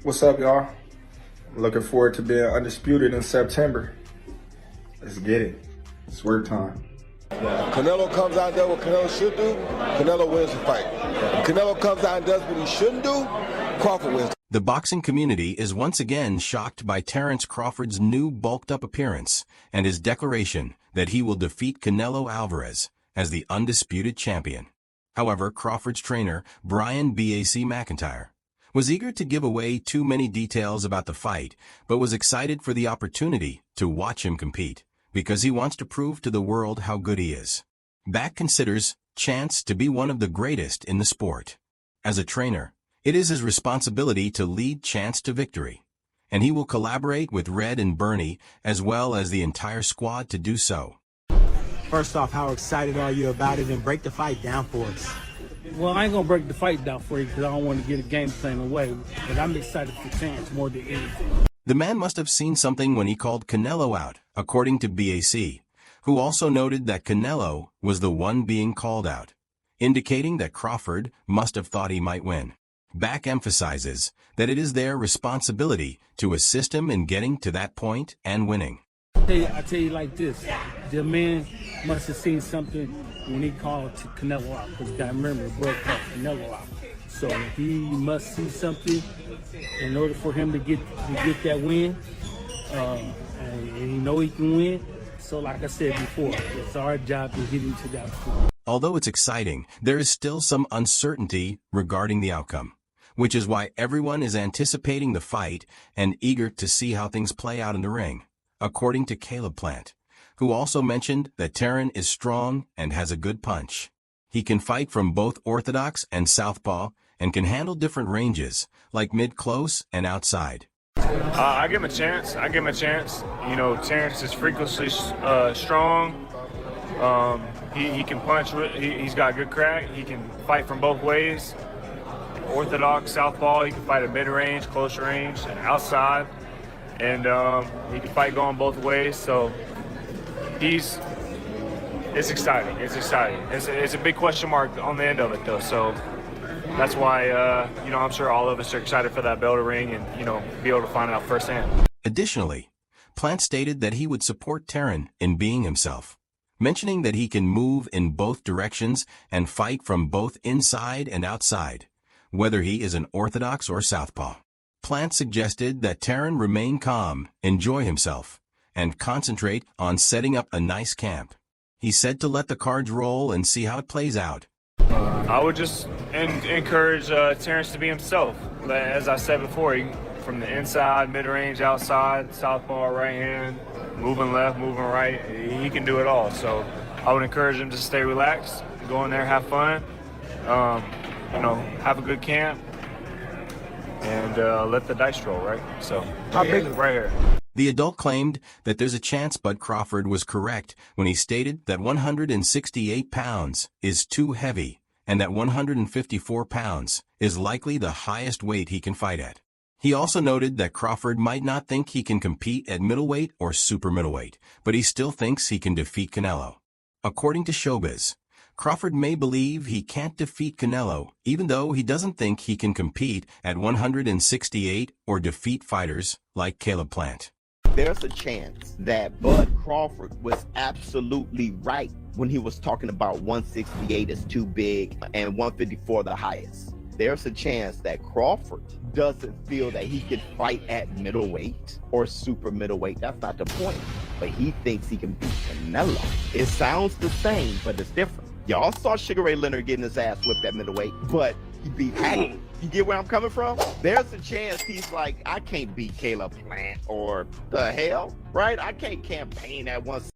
What's up, y'all? I'm looking forward to being undisputed in September. Let's get it. It's work time. Canelo comes out there what Canelo should do, Canelo wins the fight. If Canelo comes out and does what he shouldn't do, Crawford wins. The boxing community is once again shocked by Terence Crawford's new bulked-up appearance and his declaration that he will defeat Canelo Alvarez as the undisputed champion. However, Crawford's trainer, Brian "BAC" McIntyre, was eager to give away too many details about the fight, but was excited for the opportunity to watch him compete, because he wants to prove to the world how good he is. BAC considers Chance to be one of the greatest in the sport. As a trainer, it is his responsibility to lead Chance to victory, and he will collaborate with Red and Bernie as well as the entire squad to do so. First off, how excited are you about it, and break the fight down for us? Well, I ain't gonna break the fight down for you because I don't want to get a game plan away, but I'm excited for Chance more than anything. The man must have seen something when he called Canelo out, according to BAC, who also noted that Canelo was the one being called out, indicating that Crawford must have thought he might win. BAC emphasizes that it is their responsibility to assist him in getting to that point and winning. I tell you like this, the man must have seen something when he called to Canelo out, because you got to remember, bro called Canelo out. So he must see something in order for him to get that win, and he know he can win. So like I said before, it's our job to get him to that point. Although it's exciting, there is still some uncertainty regarding the outcome, which is why everyone is anticipating the fight and eager to see how things play out in the ring, according to Caleb Plant, who also mentioned that Terence is strong and has a good punch. He can fight from both orthodox and southpaw and can handle different ranges, like mid-close and outside. I give him a chance. You know, Terence is freakishly strong. He can punch. He's got good crack. He can fight from both ways. Orthodox, southpaw. He can fight at mid-range, close range, and outside. And he can fight going both ways. So it's exciting. It's a big question mark on the end of it, though. So that's why, I'm sure all of us are excited for that bell to ring and, be able to find out firsthand. Additionally, Plant stated that he would support Terence in being himself, mentioning that he can move in both directions and fight from both inside and outside, whether he is an orthodox or southpaw. Plant suggested that Terence remain calm, enjoy himself, and concentrate on setting up a nice camp. He said to let the cards roll and see how it plays out. I would just encourage Terence to be himself. As I said before, from the inside, mid-range, outside, southpaw, right hand, moving left, moving right, he can do it all. So I would encourage him to stay relaxed, go in there, have fun, have a good camp, and let the dice roll, right? So how big is right here? The adult claimed that there's a chance Bud Crawford was correct when he stated that 168 pounds is too heavy and that 154 pounds is likely the highest weight he can fight at. He also noted that Crawford might not think he can compete at middleweight or super middleweight, but he still thinks he can defeat Canelo. According to Showbiz, Crawford may believe he can't defeat Canelo, even though he doesn't think he can compete at 168 or defeat fighters like Caleb Plant. There's a chance that Bud Crawford was absolutely right when he was talking about 168 is too big and 154 the highest. There's a chance that Crawford doesn't feel that he can fight at middleweight or super middleweight. That's not the point. But he thinks he can beat Canelo. It sounds the same, but it's different. Y'all saw Sugar Ray Leonard getting his ass whipped at middleweight, but he beat Hattie. You get where I'm coming from? There's a chance he's like, I can't beat Caleb Plant, or the hell, right? I can't campaign at once.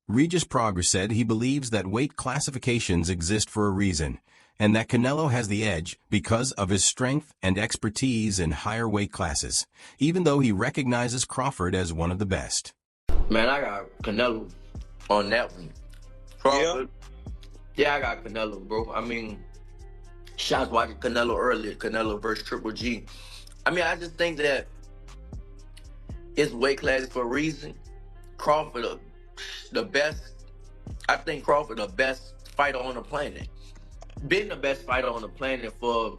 Regis Progress said he believes that weight classifications exist for a reason, and that Canelo has the edge because of his strength and expertise in higher weight classes, even though he recognizes Crawford as one of the best. Man, I got Canelo on that one. Crawford? Yeah, I got Canelo, bro. I mean, shots watching Canelo earlier, Canelo versus Triple G. I mean, I just think that it's weight classes for a reason. Crawford, the best. I think Crawford, the best fighter on the planet. Been the best fighter on the planet for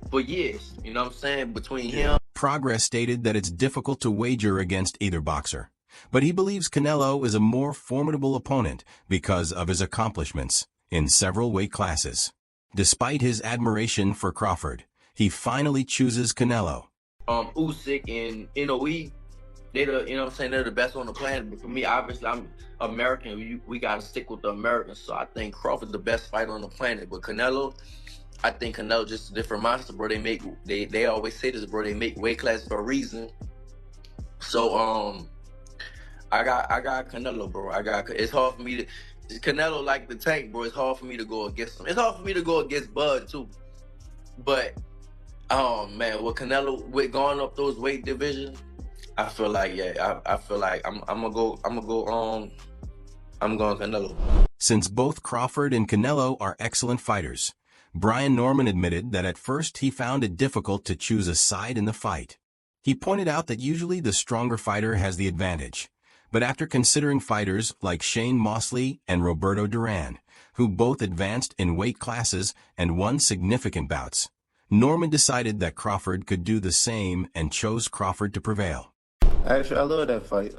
for years. You know what I'm saying? Between him. Progress stated that it's difficult to wager against either boxer, but he believes Canelo is a more formidable opponent because of his accomplishments in several weight classes. Despite his admiration for Crawford, he finally chooses Canelo. Usyk and Inoue, they the, you know what I'm saying, they're the best on the planet. But for me, obviously, I'm American. We gotta stick with the Americans. So I think Crawford's the best fighter on the planet. But Canelo, I think Canelo just a different monster, bro. They always say this, bro. They make weight class for a reason. So I got Canelo, bro. It's hard for me to. Canelo like the tank, bro. It's hard for me to go against him. It's hard for me to go against Bud too. But man, with Canelo, with going up those weight divisions, I feel like I feel like I'm going Canelo. Since both Crawford and Canelo are excellent fighters, Brian Norman admitted that at first he found it difficult to choose a side in the fight. He pointed out that usually the stronger fighter has the advantage, but after considering fighters like Shane Mosley and Roberto Duran, who both advanced in weight classes and won significant bouts, Norman decided that Crawford could do the same and chose Crawford to prevail. Actually, I love that fight.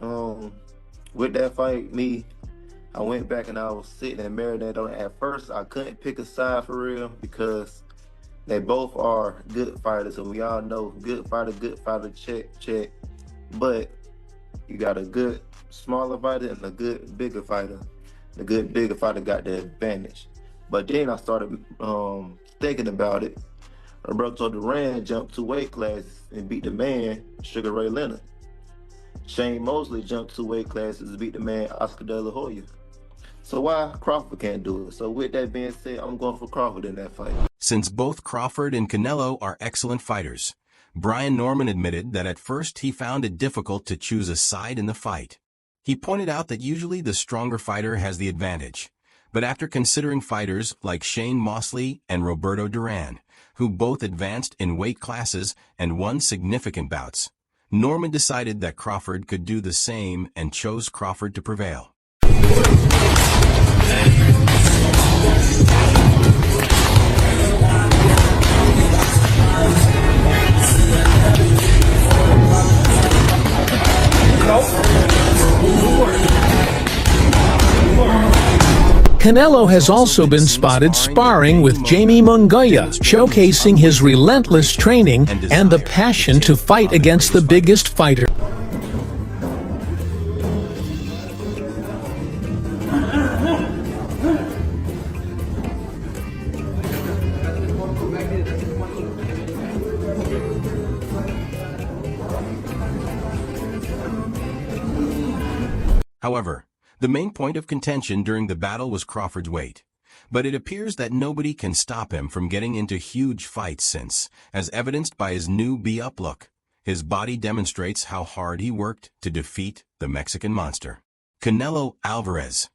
With that fight, I went back and I was sitting and marinating on it. At first, I couldn't pick a side for real because they both are good fighters, and we all know good fighter, check. But you got a good smaller fighter and a good bigger fighter. The good bigger fighter got the advantage. But then I started thinking about it. Roberto Duran jumped 2 weight classes and beat the man, Sugar Ray Leonard. Shane Mosley jumped 2 weight classes and beat the man, Oscar De La Hoya. So why Crawford can't do it? So with that being said, I'm going for Crawford in that fight. Since both Crawford and Canelo are excellent fighters, Brian Norman admitted that at first he found it difficult to choose a side in the fight. He pointed out that usually the stronger fighter has the advantage, but after considering fighters like Shane Mosley and Roberto Duran, who both advanced in weight classes and won significant bouts, Norman decided that Crawford could do the same and chose Crawford to prevail. Canelo has also been spotted sparring with Jamie Munguia, showcasing his relentless training and the passion to fight against the biggest fighter. However, the main point of contention during the battle was Crawford's weight, but it appears that nobody can stop him from getting into huge fights since, as evidenced by his new beat-up look, his body demonstrates how hard he worked to defeat the Mexican monster, Canelo Alvarez.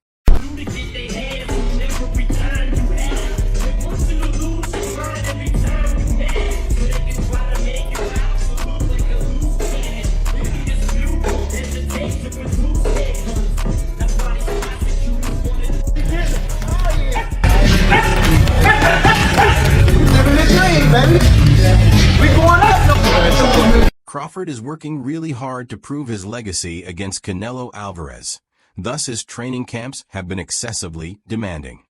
Crawford is working really hard to prove his legacy against Canelo Alvarez. Thus, his training camps have been excessively demanding.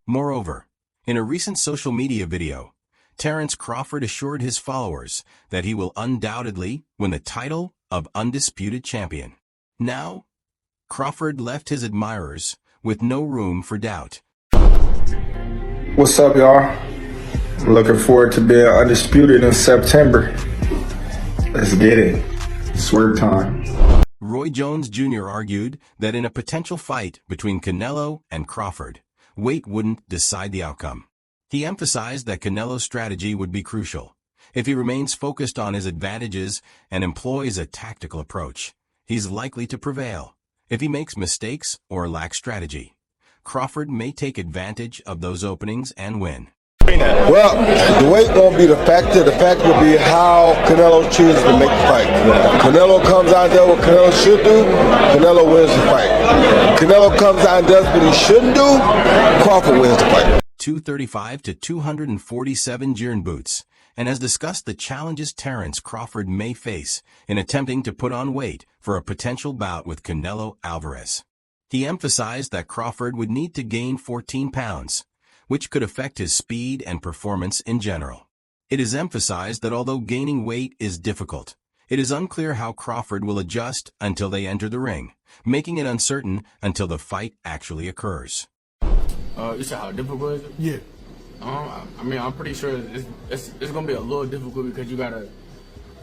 Moreover, in a recent social media video, Terence Crawford assured his followers that he will undoubtedly win the title of undisputed champion. Now, Crawford left his admirers with no room for doubt. What's up, y'all? I'm looking forward to being undisputed in September. Let's get it. Swerve time. Roy Jones Jr. argued that in a potential fight between Canelo and Crawford, weight wouldn't decide the outcome. He emphasized that Canelo's strategy would be crucial. If he remains focused on his advantages and employs a tactical approach, he's likely to prevail. If he makes mistakes or lacks strategy, Crawford may take advantage of those openings and win. Well, the weight won't be the factor. The factor will be how Canelo chooses to make the fight. Canelo comes out there what Canelo should do, Canelo wins the fight. Canelo comes out and does what he shouldn't do, Crawford wins the fight. 235 to 247 Jern boots, and has discussed the challenges Terence Crawford may face in attempting to put on weight for a potential bout with Canelo Alvarez. He emphasized that Crawford would need to gain 14 pounds, which could affect his speed and performance in general. It is emphasized that although gaining weight is difficult, it is unclear how Crawford will adjust until they enter the ring, making it uncertain until the fight actually occurs. You said how difficult is it? Yeah. I mean, I'm pretty sure it's going to be a little difficult because you got to,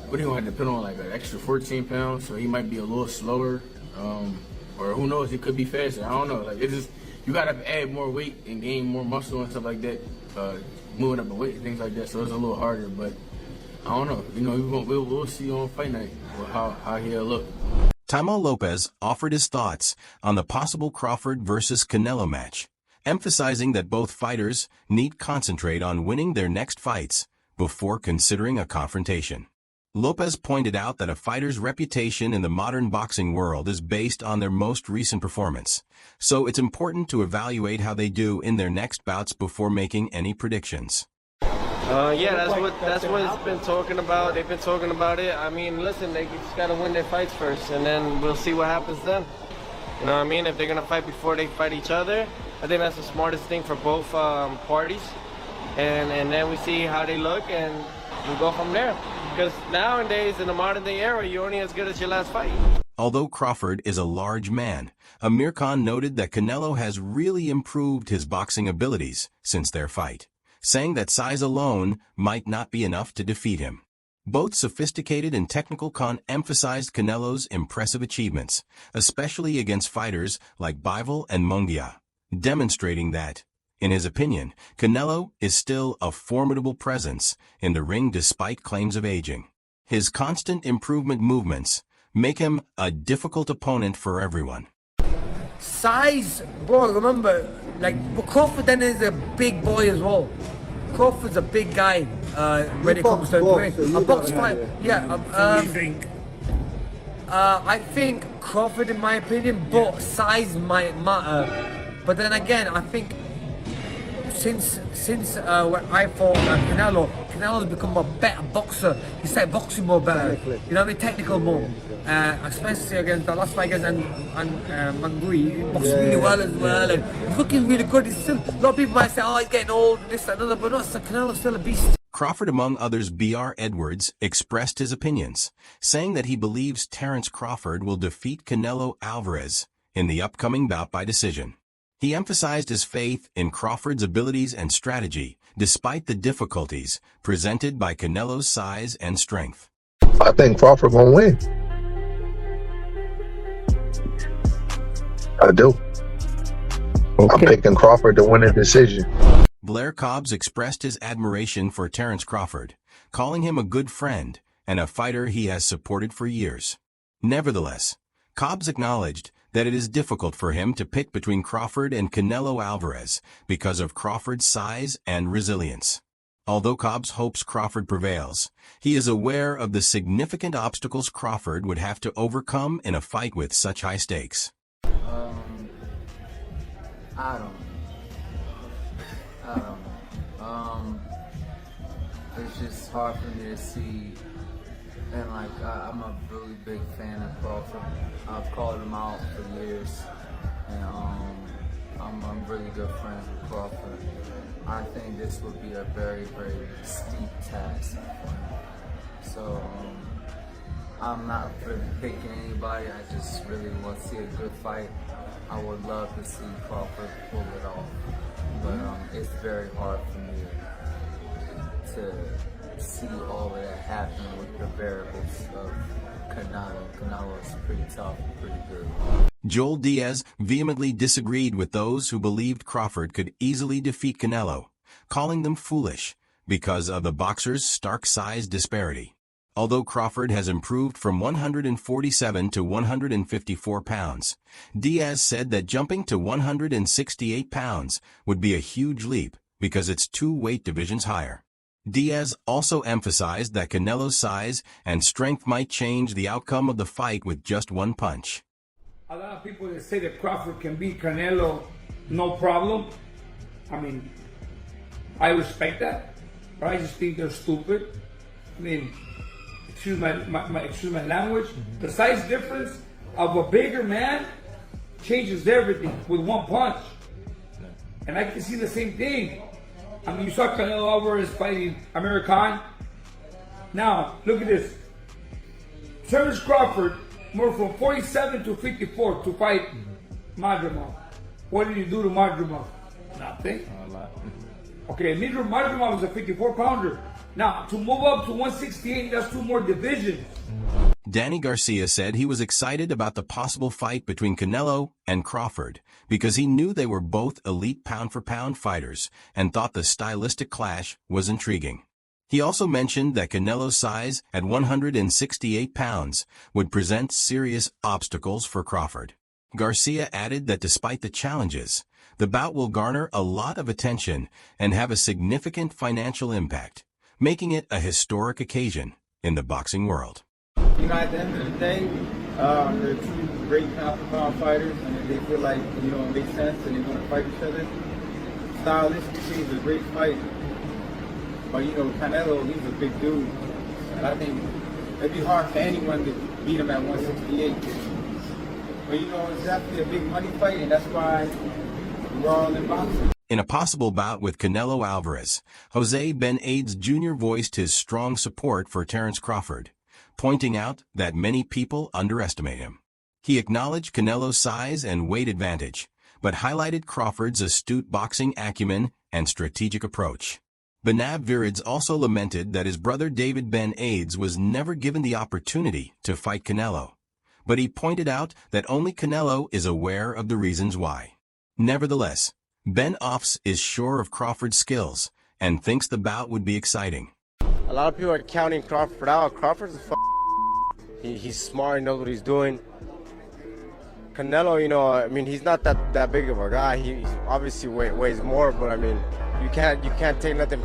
what are you going to have to put on, like an extra 14 pounds, so he might be a little slower, or who knows, he could be faster. I don't know. Like, it's just, you got to add more weight and gain more muscle and stuff like that, moving up the weight and things like that, so it's a little harder, but I don't know. You know, we'll see on fight night how he'll look. Taimo Lopez offered his thoughts on the possible Crawford versus Canelo match, emphasizing that both fighters need concentrate on winning their next fights before considering a confrontation. Lopez pointed out that a fighter's reputation in the modern boxing world is based on their most recent performance, so it's important to evaluate how they do in their next bouts before making any predictions. Yeah, that's what it's been talking about. They've been talking about it. I mean, listen, they just got to win their fights first, and then we'll see what happens then. You know what I mean? If they're going to fight before they fight each other, I think that's the smartest thing for both parties. And then we see how they look, and we go from there. Because nowadays, in the modern day era, you're only as good as your last fight. Although Crawford is a large man, Amir Khan noted that Canelo has really improved his boxing abilities since their fight, saying that size alone might not be enough to defeat him. Both sophisticated and technical Khan emphasized Canelo's impressive achievements, especially against fighters like Bivol and Munguia, demonstrating that, in his opinion, Canelo is still a formidable presence in the ring despite claims of aging. His constant improvement movements make him a difficult opponent for everyone. Size, bro, remember, like, but Crawford then is a big boy as well. Crawford's a big guy when it comes to the ring. A box fight, yeah. I think Crawford, in my opinion, but size might matter. But then again, I think since when I fought Canelo's become a better boxer. He started boxing more better. You know what I mean? Technical more. Especially against the last fight against Mangui. He boxed really well as well. And he's looking really good. He's still, a lot of people might say, oh, he's getting old, this, that, another. But no, Canelo's still a beast. Crawford, among others, B.R. Edwards, expressed his opinions, saying that he believes Terence Crawford will defeat Canelo Alvarez in the upcoming bout by decision. He emphasized his faith in Crawford's abilities and strategy, despite the difficulties presented by Canelo's size and strength. I think Crawford gonna win. I do. Okay. I'm picking Crawford to win a decision. Blair Cobbs expressed his admiration for Terence Crawford, calling him a good friend and a fighter he has supported for years. Nevertheless, Cobbs acknowledged that it is difficult for him to pick between Crawford and Canelo Alvarez because of Crawford's size and resilience. Although Cobbs hopes Crawford prevails, he is aware of the significant obstacles Crawford would have to overcome in a fight with such high stakes. I don't know. It's just hard for me to see. And like, I'm a really big fan of Crawford. I've called him out for years, and I'm really good friends with Crawford. I think this would be a very, very steep task for him. So I'm not really picking anybody. I just really want to see a good fight. I would love to see Crawford pull it off, but it's very hard for me to see all of that happen with the variables of Canelo. Canelo is pretty tough and pretty good. Joel Diaz vehemently disagreed with those who believed Crawford could easily defeat Canelo, calling them foolish because of the boxer's stark size disparity. Although Crawford has improved from 147 to 154 pounds, Diaz said that jumping to 168 pounds would be a huge leap because it's 2 weight divisions higher. Diaz also emphasized that Canelo's size and strength might change the outcome of the fight with just 1 punch. A lot of people that say that Crawford can beat Canelo, no problem. I mean, I respect that, but I just think they're stupid. I mean, excuse my language. The size difference of a bigger man changes everything with 1 punch. And I can see the same thing. I mean, you saw Canelo Alvarez fighting Amir Khan. Now, look at this. Terence Crawford moved from 47 to 54 to fight Madrimov. What did you do to Madrimov? Nothing. Okay, Madrimov was a 54-pounder. Now, to move up to 168, that's 2 more divisions. Danny Garcia said he was excited about the possible fight between Canelo and Crawford because he knew they were both elite pound-for-pound fighters and thought the stylistic clash was intriguing. He also mentioned that Canelo's size at 168 pounds would present serious obstacles for Crawford. Garcia added that despite the challenges, the bout will garner a lot of attention and have a significant financial impact, making it a historic occasion in the boxing world. You know, at the end of the day, they're 2 great pound-for-pound fighters, and if they feel like, you know, it makes sense and they're going to fight each other, stylistically, it's a great fight. But, you know, Canelo, he's a big dude, and I think it'd be hard for anyone to beat him at 168. But, you know, it's definitely a big money fight, and that's why we're all in boxing. In a possible bout with Canelo Alvarez, Jose Ben-Aids Jr. voiced his strong support for Terence Crawford, pointing out that many people underestimate him. He acknowledged Canelo's size and weight advantage, but highlighted Crawford's astute boxing acumen and strategic approach. Benab Virids also lamented that his brother David Ben-Aids was never given the opportunity to fight Canelo, but he pointed out that only Canelo is aware of the reasons why. Nevertheless, Ben-Offs is sure of Crawford's skills and thinks the bout would be exciting. A lot of people are counting Crawford out. Crawford's a he's smart, he knows what he's doing. Canelo, you know, I mean, he's not that big of a guy. He obviously weighs more, but I mean, you can't take nothing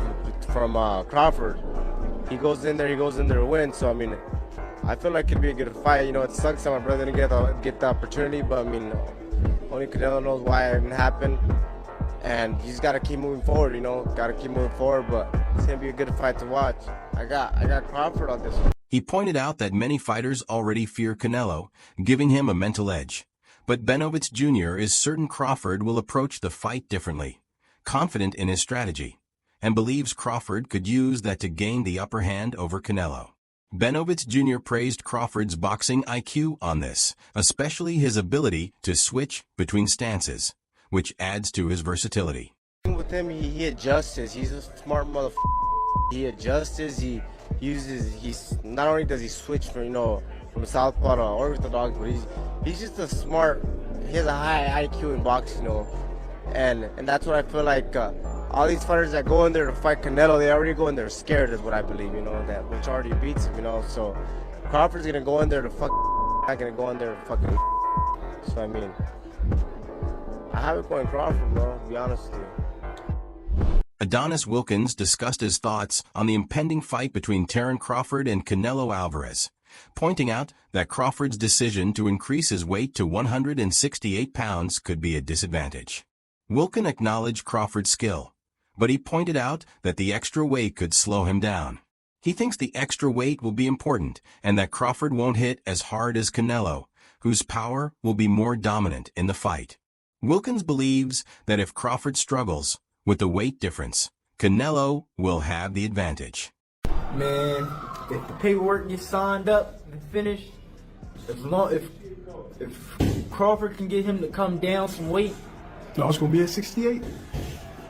from Crawford. He goes in there to win. So I mean, I feel like it'd be a good fight. You know, it sucks that my brother didn't get the opportunity, but I mean, only Canelo knows why it didn't happen. And you just gotta keep moving forward, you know, but it's gonna be a good fight to watch. I got Crawford on this one. He pointed out that many fighters already fear Canelo, giving him a mental edge. But Benovitz Jr. is certain Crawford will approach the fight differently, confident in his strategy, and believes Crawford could use that to gain the upper hand over Canelo. Benovitz Jr. praised Crawford's boxing IQ on this, especially his ability to switch between stances, which adds to his versatility. With him, he adjusts. He's a smart motherfucker. He adjusts. He's not only does he switch from, you know, from southpaw to orthodox, but he's just a smart. He has a high IQ in boxing, you know, and that's what I feel like. All these fighters that go in there to fight Canelo, they already go in there scared, is what I believe, you know, that which already beats him, you know. So Crawford's gonna go in there to fuck, not gonna go in there to fucking. So I mean, I have it going Crawford, bro, to be honest with you. Adonis Wilkins discussed his thoughts on the impending fight between Terence Crawford and Canelo Alvarez, pointing out that Crawford's decision to increase his weight to 168 pounds could be a disadvantage. Wilkin acknowledged Crawford's skill, but he pointed out that the extra weight could slow him down. He thinks the extra weight will be important and that Crawford won't hit as hard as Canelo, whose power will be more dominant in the fight. Wilkins believes that if Crawford struggles with the weight difference, Canelo will have the advantage. Man, if the paperwork gets signed up and finished, if Crawford can get him to come down some weight, no, it's gonna be at 68.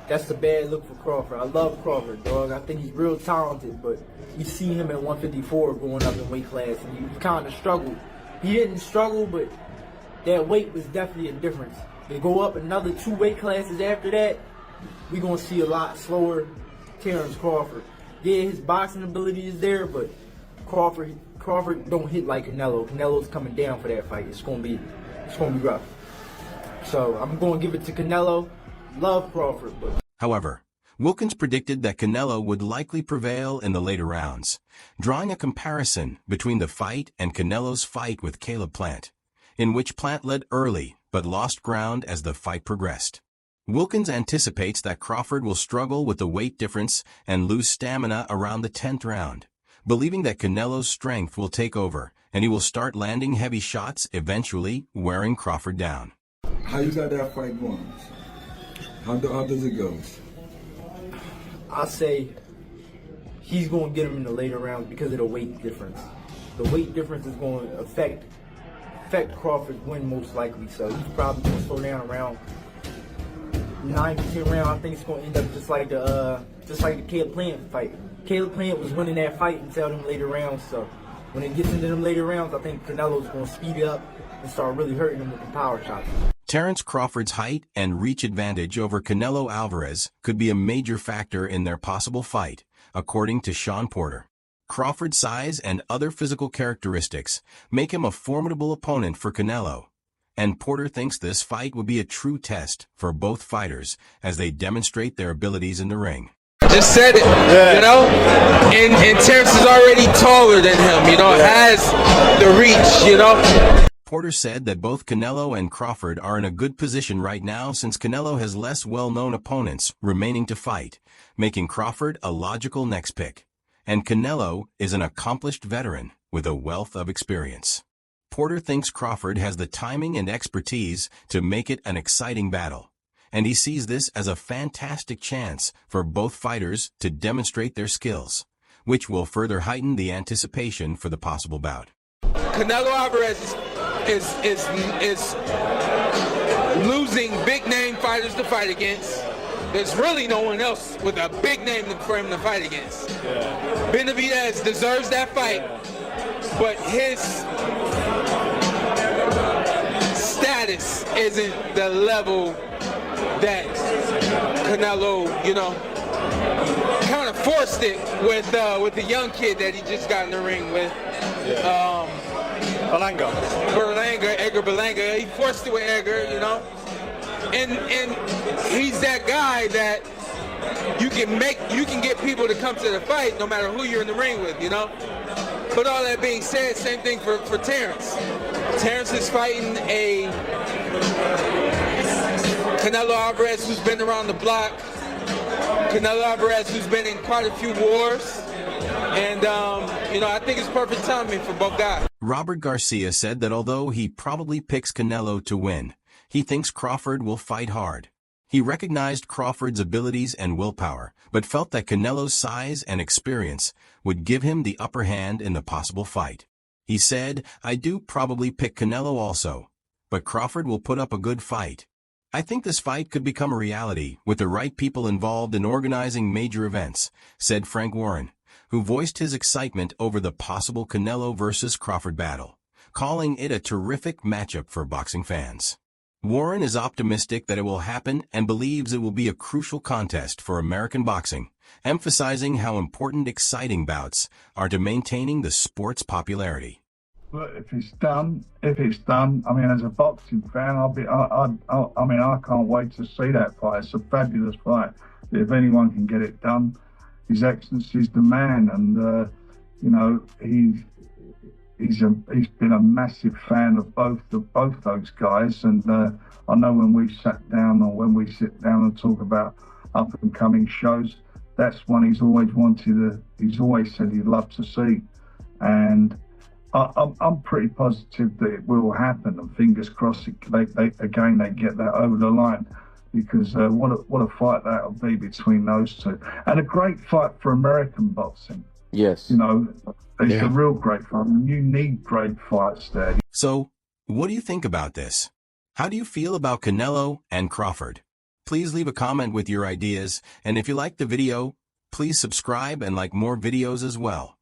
That's a bad look for Crawford. I love Crawford, dog. I think he's real talented, but you see him at 154 going up in weight class, and he kind of struggled. He didn't struggle, but that weight was definitely a difference. They go up another 2 weight classes after that, we're going to see a lot slower Terence Crawford. Yeah, his boxing ability is there, but Crawford don't hit like Canelo. Canelo's coming down for that fight. It's going to be rough. So I'm going to give it to Canelo. Love Crawford, but. However, Wilkins predicted that Canelo would likely prevail in the later rounds, drawing a comparison between the fight and Canelo's fight with Caleb Plant, in which Plant led early but lost ground as the fight progressed. Wilkins anticipates that Crawford will struggle with the weight difference and lose stamina around the 10th round, believing that Canelo's strength will take over and he will start landing heavy shots, eventually wearing Crawford down. How you got that fight going? How does it go? I say he's going to get him in the later rounds because of the weight difference. The weight difference is going to affect Crawford's win most likely. So he's probably going to slow down around 9 to 10 rounds. I think it's going to end up just like the Caleb Plant fight. Caleb Plant was winning that fight until them later rounds. So when it gets into them later rounds, I think Canelo's going to speed up and start really hurting him with the power shots. Terence Crawford's height and reach advantage over Canelo Alvarez could be a major factor in their possible fight, according to Sean Porter. Crawford's size and other physical characteristics make him a formidable opponent for Canelo, and Porter thinks this fight will be a true test for both fighters as they demonstrate their abilities in the ring. Just said it, you know, and Terence is already taller than him, you know, has the reach, you know. Porter said that both Canelo and Crawford are in a good position right now since Canelo has less well-known opponents remaining to fight, making Crawford a logical next pick. And Canelo is an accomplished veteran with a wealth of experience. Porter thinks Crawford has the timing and expertise to make it an exciting battle, and he sees this as a fantastic chance for both fighters to demonstrate their skills, which will further heighten the anticipation for the possible bout. Canelo Alvarez is losing big-name fighters to fight against. There's really no one else with a big name for him to fight against. Yeah. Benavidez deserves that fight, but his status isn't the level that Canelo, you know, kind of forced it with the young kid that he just got in the ring with. Yeah. Edgar Berlanga. He forced it with Edgar, you know. And he's that guy that you can get people to come to the fight no matter who you're in the ring with, you know. But all that being said, same thing for Terence. Terence is fighting a Canelo Alvarez who's been around the block. Canelo Alvarez who's been in quite a few wars. And, you know, I think it's perfect timing for both guys. Robert Garcia said that although he probably picks Canelo to win, he thinks Crawford will fight hard. He recognized Crawford's abilities and willpower, but felt that Canelo's size and experience would give him the upper hand in the possible fight. He said, "I do probably pick Canelo also, but Crawford will put up a good fight. I think this fight could become a reality with the right people involved in organizing major events," said Frank Warren, who voiced his excitement over the possible Canelo versus Crawford battle, calling it a terrific matchup for boxing fans. Warren is optimistic that it will happen and believes it will be a crucial contest for American boxing, emphasizing how important exciting bouts are to maintaining the sport's popularity. Look, if it's done, I mean, as a boxing fan, I can't wait to see that fight. It's a fabulous fight. If anyone can get it done, His Excellency's the man, and you know, he's been a massive fan of both those guys, and I know when we sat down or when we sit down and talk about up and coming shows, that's one he's always said he'd love to see, and I'm pretty positive that it will happen, and fingers crossed they get that over the line, because what a fight that'll be between those two, and a great fight for American boxing. Yes. You know, it's a real great fight. You need great fights there. So, what do you think about this? How do you feel about Canelo and Crawford? Please leave a comment with your ideas, and if you liked the video, please subscribe and like more videos as well.